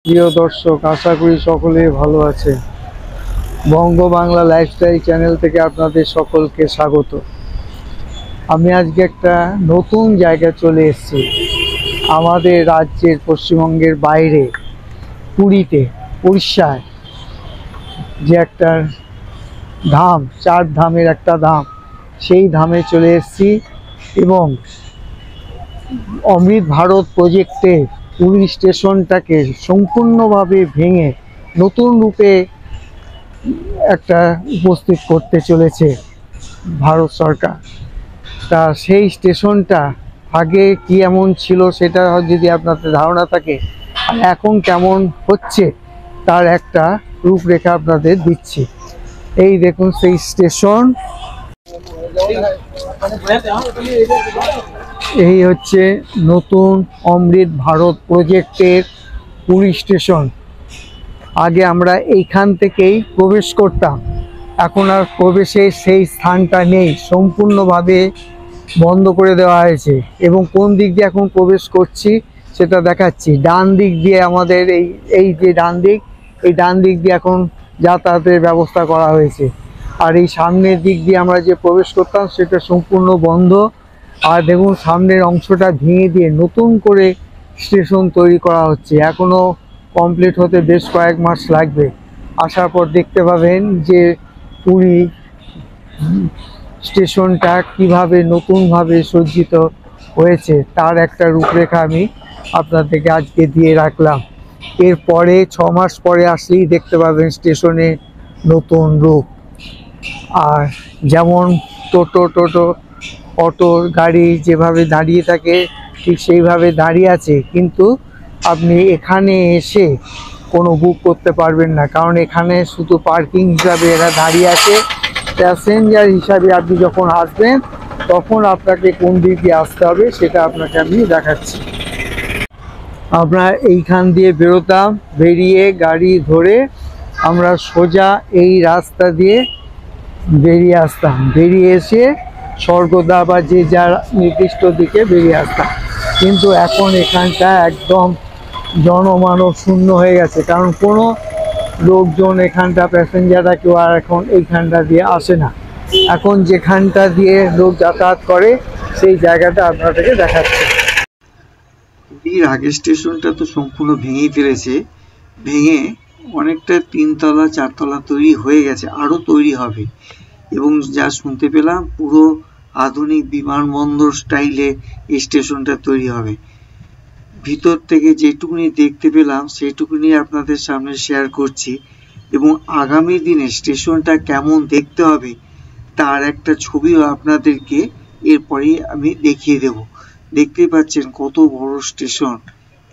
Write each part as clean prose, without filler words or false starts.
প্রিয় দর্শক, আশা করি সকলেই ভালো আছে। বঙ্গ বাংলা লাইফস্টাইল চ্যানেল থেকে আপনাদের সকলকে স্বাগত। আমি আজকে একটা নতুন জায়গায় চলে এসেছি। আমাদের রাজ্যের পশ্চিমবঙ্গের বাইরে পুরীতে, উড়িষ্যায় যে একটা ধাম, 4 ধামের একটা ধাম, সেই ধামে চলে এসেছি। এবং অমৃত ভারত প্রজেক্টে পুরী স্টেশনটাকে সম্পূর্ণভাবে ভেঙে নতুন রূপে একটা উপস্থিত করতে চলেছে ভারত সরকার। তা সেই স্টেশনটা আগে কি এমন ছিল সেটা যদি আপনাদের ধারণা থাকে, আর এখন কেমন হচ্ছে তার একটা রূপরেখা আপনাদের দিচ্ছি। এই দেখুন সেই স্টেশন, এই হচ্ছে নতুন অমৃত ভারত প্রজেক্টের পুরী স্টেশন। আগে আমরা এইখান থেকেই প্রবেশ করতাম, এখন আর প্রবেশের সেই স্থানটা নেই, সম্পূর্ণভাবে বন্ধ করে দেওয়া হয়েছে। এবং কোন দিক দিয়ে এখন প্রবেশ করছি সেটা দেখাচ্ছি। ডান দিক দিয়ে আমাদের এই যে ডান দিক, এই ডান দিক দিয়ে এখন যাতায়াতের ব্যবস্থা করা হয়েছে। আর এই সামনের দিক দিয়ে আমরা যে প্রবেশ করতাম সেটা সম্পূর্ণ বন্ধ। আর দেখুন সামনের অংশটা ভেঙে দিয়ে নতুন করে স্টেশন তৈরি করা হচ্ছে। এখনও কমপ্লিট হতে বেশ কয়েক মাস লাগবে। আসার পর দেখতে পাবেন যে পুরী স্টেশনটা কিভাবে নতুনভাবে সজ্জিত হয়েছে তার একটা রূপরেখা আমি আপনাদেরকে আজকে দিয়ে রাখলাম। এরপরে 6 মাস পরে আসলেই দেখতে পাবেন স্টেশনে নতুন রূপ। আর যেমন টোটো অটো গাড়ি যেভাবে দাঁড়িয়ে থাকে ঠিক সেইভাবে দাঁড়িয়ে আছে, কিন্তু আপনি এখানে এসে কোনো বুক করতে পারবেন না, কারণ এখানে শুধু পার্কিং হিসাবে এরা দাঁড়িয়ে আছে। প্যাসেঞ্জার হিসাবে আপনি যখন আসবেন তখন আপনাকে কোন দিক দিয়ে আসতে হবে সেটা আপনাকে আমি দেখাচ্ছি। আমরা এইখান দিয়ে বেরোতাম, বেরিয়ে গাড়ি ধরে আমরা সোজা এই রাস্তা দিয়ে বেরিয়ে আসতাম, বেরিয়ে এসে স্বর্গদ্বার বা যে যার নির্দিষ্ট দিকে বেরিয়ে আসতাম। কিন্তু এখন এখানটা একদম জনমানব শূন্য হয়ে গেছে, কারণ কোনো লোকজন এখানটা প্যাসেঞ্জাররা কেউ আর এখন এইখানটা দিয়ে আসে না। এখন যেখানটা দিয়ে লোক যাতায়াত করে সেই জায়গাটা আপনাদেরকে দেখাচ্ছে। পুরীর আগের স্টেশনটা তো সম্পূর্ণ ভেঙেই ফেলেছে, ভেঙে অনেকটা 3 তলা 4 তলা তৈরি হয়ে গেছে, আরও তৈরি হবে। এবং যা শুনতে পেলাম পুরো আধুনিক বিমানবন্দর স্টাইলে এই স্টেশনটা তৈরি হবে। ভিতর থেকে যেটুকুনি দেখতে পেলাম সেইটুকুনি আপনাদের সামনে শেয়ার করছি। এবং আগামী দিনে স্টেশনটা কেমন দেখতে হবে তার একটা ছবিও আপনাদেরকে এরপরেই আমি দেখিয়ে দেব। দেখতেই পাচ্ছেন কত বড় স্টেশন,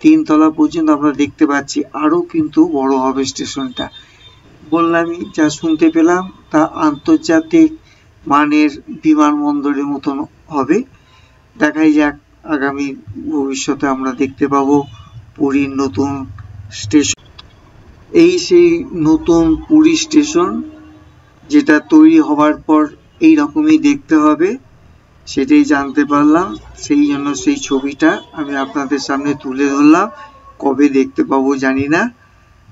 3 তলা পর্যন্ত আমরা দেখতে পাচ্ছি, আরও কিন্তু বড় হবে স্টেশনটা। বললামই, যা শুনতে পেলাম তা আন্তর্জাতিক মানের বিমানবন্দরের মতন হবে। দেখাই যাক আগামী ভবিষ্যতে আমরা দেখতে পাবো পুরীর নতুন স্টেশন। এই সেই নতুন পুরী স্টেশন, যেটা তৈরি হওয়ার পর এই রকমই দেখতে হবে সেটাই জানতে পারলাম। সেই জন্য সেই ছবিটা আমি আপনাদের সামনে তুলে ধরলাম। কবে দেখতে পাবো জানি না,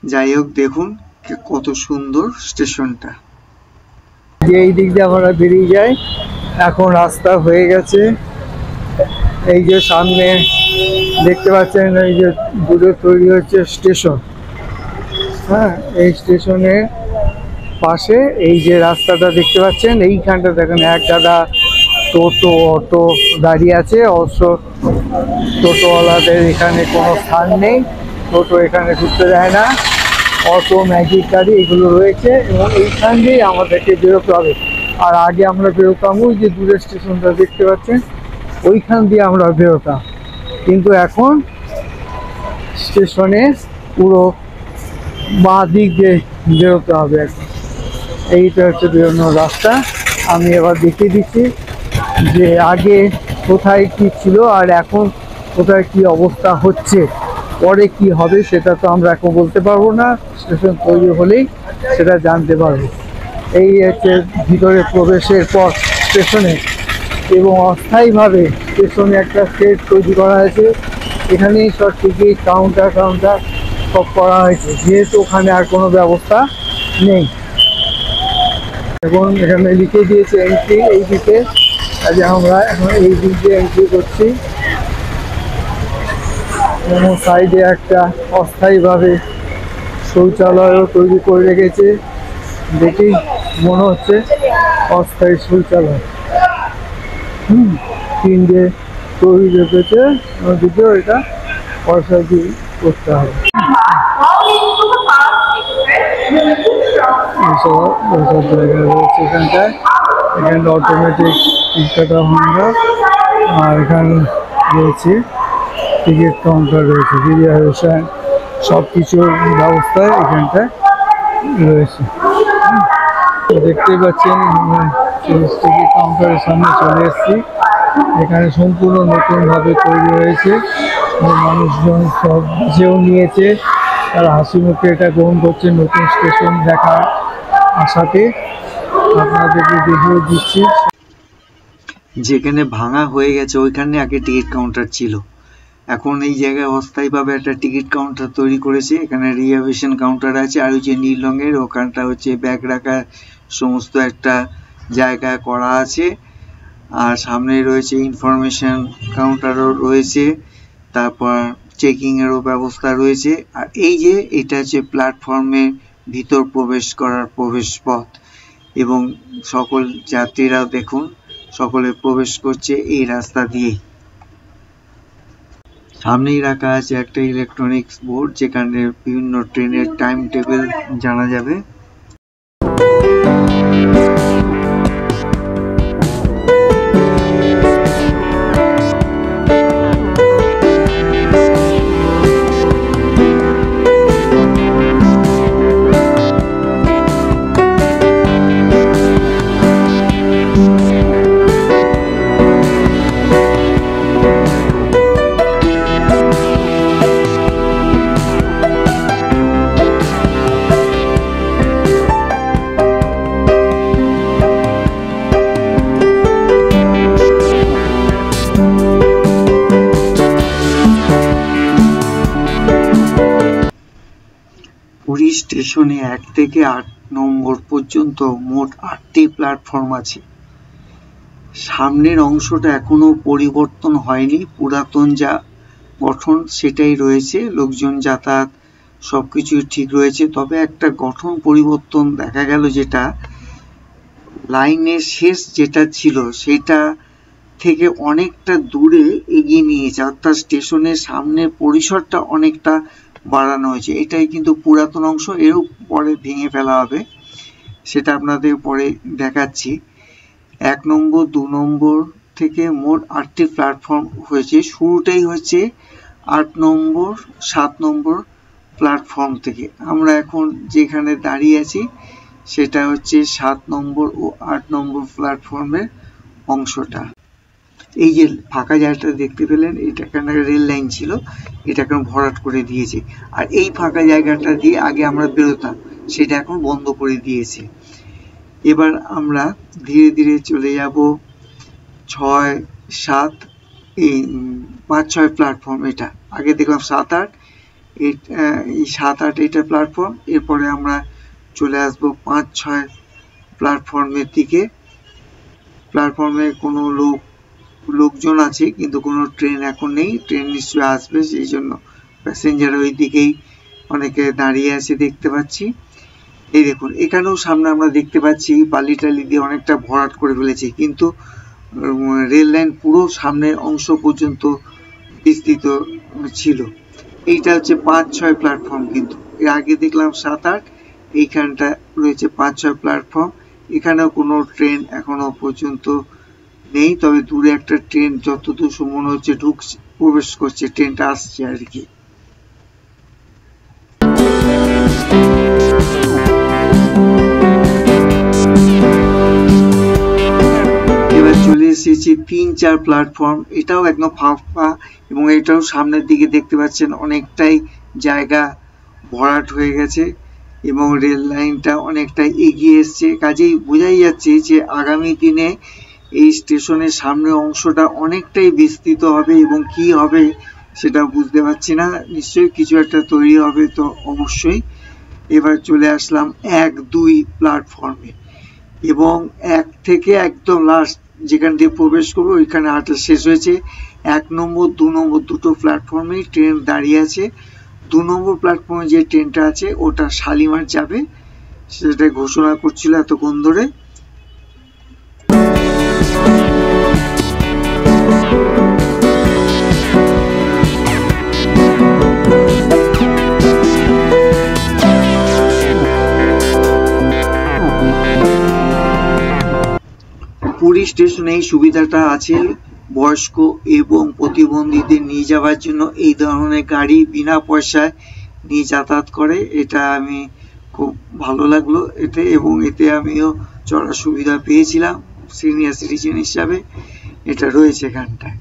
যাই হোক দেখুন কত সুন্দর স্টেশনটা। এই দিক দিয়ে আমরা বেরিয়ে যাই, এখন রাস্তা হয়ে গেছে। এই যে সামনে দেখতে পাচ্ছেন এই যে দূরে তৈরি হচ্ছে স্টেশন। হ্যাঁ, এই স্টেশনের পাশে এই যে রাস্তাটা দেখতে পাচ্ছেন, এইখানটা দেখেন এক গাদা টোটো অটো দাঁড়িয়ে আছে। অবশ্য টোটোওয়ালাদের এখানে কোনো স্থান নেই, টোটো এখানে ঢুকতে দেয় না। অটো ম্যাজিক গাড়ি এগুলো রয়েছে এবং এইখান দিয়েই আমাদেরকে বেরোতে হবে। আর আগে আমরা বেরোতাম ওই যে দূরের স্টেশনটা দেখতে পাচ্ছেন, ওইখান দিয়ে আমরা বেরোতাম। কিন্তু এখন স্টেশনে পুরো বাঁ দিক দিয়ে বেরোতে হবে। এখন এইটা হচ্ছে বেরোনোর রাস্তা। আমি এবার দেখিয়ে দিচ্ছি যে আগে কোথায় কি ছিল আর এখন কোথায় কি অবস্থা হচ্ছে। পরে কি হবে সেটা তো আমরা এখন বলতে পারবো না, স্টেশন তৈরি হলেই সেটা জানতে পারবো। এই হচ্ছে ভিতরে প্রবেশের পর স্টেশনে, এবং অস্থায়ীভাবে স্টেশনে একটা সেট তৈরি করা হয়েছে। এখানেই সব টিকিট কাউন্টার সব করা হয়েছে, যেহেতু ওখানে আর কোনো ব্যবস্থা নেই। এবং এখানে লিখে দিয়েছে এন্ট্রি এই দিকে, কাজে আমরা এখন এই দিক দিয়ে এন্ট্রি করছি। এবং সাইডে একটা অস্থায়ীভাবে শৌচালয়ও তৈরি করে রেখেছে, দেখি মনে হচ্ছে অস্থায়ী শৌচালয়। টিন দিয়ে তৈরি রেখেছে, যদিও এটা পয়সা দিয়ে করতে হবে। এইসব জায়গা রয়েছে এখানটায়। এখানে অটোমেটিক টিকিট কাটা হয়, আর এখানে রয়েছে টিকিট কাউন্টার রয়েছে, রিজার্ভেশন সব কিছুর ব্যবস্থায় এখানটায় রয়েছে। দেখতেই পাচ্ছেন টিকিট কাউন্টারের সামনে চলে এসেছি। এখানে সম্পূর্ণ নতুনভাবে তৈরি হয়েছে, মানুষজন সব বুঝেও নিয়েছে, তারা হাসি মুখে এটা গ্রহণ করছে। নতুন স্টেশন দেখার আশাতে আপনাদেরকে দেখিয়ে দিচ্ছি। যেখানে ভাঙা হয়ে গেছে ওইখানে আগে টিকিট কাউন্টার ছিল, এখন এই জায়গায় অস্থায়ীভাবে একটা টিকিট কাউন্টার তৈরি করেছে। এখানে রিজার্ভেশন কাউন্টার আছে, আর ওই যে নীল রঙের ওখানটা হচ্ছে ব্যাগ রাখার সমস্ত একটা জায়গা করা আছে। আর সামনে রয়েছে ইনফরমেশন কাউন্টারও রয়েছে, তারপর চেকিং এরও ব্যবস্থা রয়েছে। আর এই যে এটা হচ্ছে প্ল্যাটফর্মের ভিতর প্রবেশ করার প্রবেশ পথ, এবং সকল যাত্রীরাও দেখুন সকলে প্রবেশ করছে এই রাস্তা দিয়েই। সামনেই রাখা আছে একটা ইলেকট্রনিক্স বোর্ড, যেখানে বিভিন্ন ট্রেনের টাইম টেবিল জানা যাবে। পুরী স্টেশনে 1 থেকে 8 নম্বর পর্যন্ত মোট 8টি প্ল্যাটফর্ম আছে। সামনের অংশটা এখনো পরিবর্তন হয়নি, পুরাতন যা গঠন সেটাই রয়েছে, লোকজন যাতায়াত সবকিছুই ঠিক রয়েছে। তবে একটা গঠন পরিবর্তন দেখা গেল, যেটা লাইনের শেষ যেটা ছিল সেটা থেকে অনেকটা দূরে এগিয়ে নিয়েছে, অর্থাৎ স্টেশনের সামনের পরিসরটা অনেকটা বাড়ানো হয়েছে। এটাই কিন্তু পুরাতন অংশ, এরও পরে ভেঙে ফেলা হবে, সেটা আপনাদের পরে দেখাচ্ছি। 1 নম্বর 2 নম্বর থেকে মোট 8টি প্ল্যাটফর্ম হয়েছে। শুরুটাই হচ্ছে 8 নম্বর 7 নম্বর প্ল্যাটফর্ম থেকে। আমরা এখন যেখানে দাঁড়িয়ে আছি সেটা হচ্ছে 7 নম্বর ও 8 নম্বর প্ল্যাটফর্মের অংশটা। এই যে ফাঁকা জায়গাটা দেখতে পেলেন, এটা এখানে রেল লাইন ছিল, এটা এখন ভরাট করে দিয়েছে। আর এই ফাঁকা জায়গাটা দিয়ে আগে আমরা বেরোতাম, সেটা এখন বন্ধ করে দিয়েছে। এবার আমরা ধীরে ধীরে চলে যাব 6, 7, এই 5, 6 প্ল্যাটফর্ম। এটা আগে দেখলাম 7, 8, এই 7, 8 এটা প্ল্যাটফর্ম। এরপরে আমরা চলে আসবো 5, 6 প্ল্যাটফর্মের দিকে। প্ল্যাটফর্মে কোনো লোকজন আছে, কিন্তু কোনো ট্রেন এখন নেই, ট্রেন নিশ্চয়ই আসবে, সেই জন্য প্যাসেঞ্জার ওই দিকেই অনেকে দাঁড়িয়ে আছে দেখতে পাচ্ছি। এই দেখুন, এখানেও সামনে আমরা দেখতে পাচ্ছি বালি টালি দিয়ে অনেকটা ভরাট করে ফেলেছে, কিন্তু রেল লাইন পুরো সামনের অংশ পর্যন্ত বিস্তৃত ছিল। এইটা হচ্ছে 5, 6 প্ল্যাটফর্ম, কিন্তু এর আগে দেখলাম 7, 8, এইখানটা রয়েছে 5, 6 প্ল্যাটফর্ম। এখানেও কোনো ট্রেন এখনো পর্যন্ত নেই, তবে দূরে একটা ট্রেন যতদূর মনে হচ্ছে ঢুকছে, প্রবেশ করছে, ট্রেনটা আসছে আর কি। এবার চলে এসেছি 3, 4 প্ল্যাটফর্ম। এটাও একদম ফাঁকা, এবং এটাও সামনের দিকে দেখতে পাচ্ছেন অনেকটাই জায়গা ভরাট হয়ে গেছে, এবং রেল লাইনটা অনেকটা এগিয়ে এসছে। কাজেই বোঝাই যাচ্ছে যে আগামী দিনে এই স্টেশনের সামনের অংশটা অনেকটাই বিস্তৃত হবে, এবং কি হবে সেটা বুঝতে পারছি না, নিশ্চয়ই কিছু একটা তৈরি হবে তো অবশ্যই। এবার চলে আসলাম 1-2 প্ল্যাটফর্মে, এবং 1 থেকে একদম লাস্ট যেখান দিয়ে প্রবেশ করবো ওইখানে হাঁটা শেষ হয়েছে। 1 নম্বর 2 নম্বর দুটো প্ল্যাটফর্মে ট্রেন দাঁড়িয়ে আছে। 2 নম্বর প্ল্যাটফর্মে যে ট্রেনটা আছে ওটা শালিমার যাবে, সেটা ঘোষণা করছিল এতক্ষণ ধরে। পুরী স্টেশনে এই সুবিধাটা আছে, বয়স্ক এবং প্রতিবন্ধীদের নিয়ে যাওয়ার জন্য এই ধরনের গাড়ি বিনা পয়সায় নিয়ে যাতায়াত করে। এটা আমি খুব ভালো লাগলো এতে, এবং এতে আমিও চড়ার সুবিধা পেয়েছিলাম সিনিয়র সিটিজেন হিসাবে। এটা রয়েছে এখানটায়।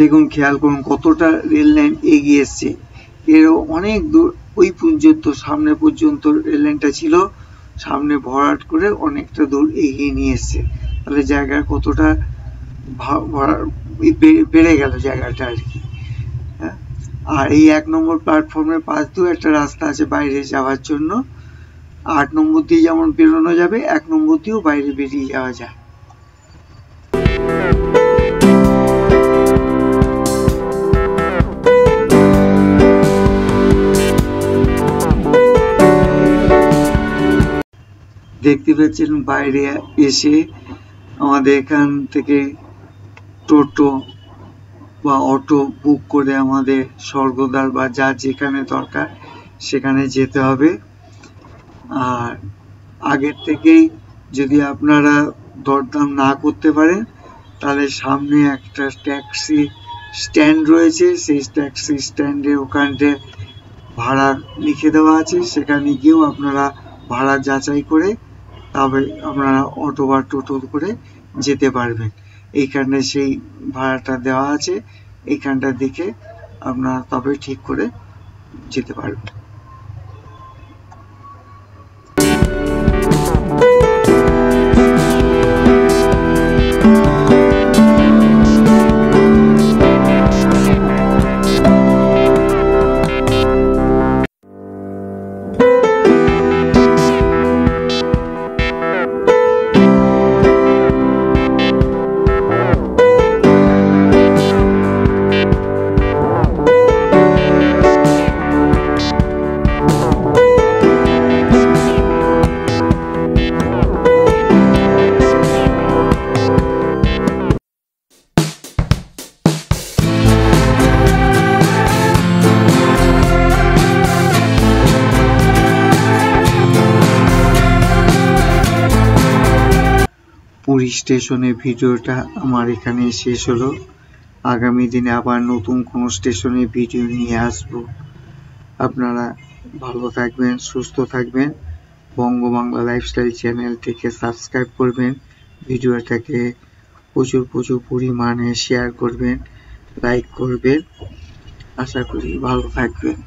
দেখুন, খেয়াল করুন কতটা রেল লাইন এগিয়ে এসছে। এরও অনেক দূর ওই পর্যন্ত, সামনে পর্যন্ত রেল লাইনটা ছিল, সামনে ভরাট করে অনেকটা দূর এগিয়ে নিয়ে এসছে। তাহলে জায়গার কতটা বেড়ে গেল জায়গাটা আর কি। আর এই 1 নম্বর প্ল্যাটফর্মের পাশ দিয়ে একটা রাস্তা আছে বাইরে যাওয়ার জন্য। 8 নম্বর দিয়ে যেমন বেরোনো যাবে, 1 নম্বর দিয়েও বাইরে বেরিয়ে যাওয়া যায়। দেখতে পাচ্ছেন বাইরে এসে আমাদের এখান থেকে টোটো বা অটো বুক করে আমাদের স্বর্গদ্বার বা যা যেখানে দরকার সেখানে যেতে হবে। আর আগের থেকেই যদি আপনারা দরদাম না করতে পারেন তাহলে সামনে একটা ট্যাক্সি স্ট্যান্ড রয়েছে, সেই ট্যাক্সি স্ট্যান্ডের ওখানটা ভাড়া লিখে দেওয়া আছে, সেখানে গিয়েও আপনারা ভাড়া যাচাই করে তবে আপনারা অটো বা টোটো করে যেতে পারবেন। এইখানে সেই ভাড়াটা দেওয়া আছে, এইখানটা দেখে আপনারা তবে ঠিক করে যেতে পারবেন। পুরী স্টেশনের ভিডিওটা আমার এখানে শেষ হলো। আগামী দিনে আবার নতুন কোনো স্টেশনের ভিডিও নিয়ে আসব। আপনারা ভালো থাকবেন, সুস্থ থাকবেন। বঙ্গবাংলা লাইফস্টাইল চ্যানেলটিকে সাবস্ক্রাইব করবেন, ভিডিওটাকে প্রচুর পরিমাণে শেয়ার করবেন, লাইক করবেন। আশা করি ভালো থাকবেন।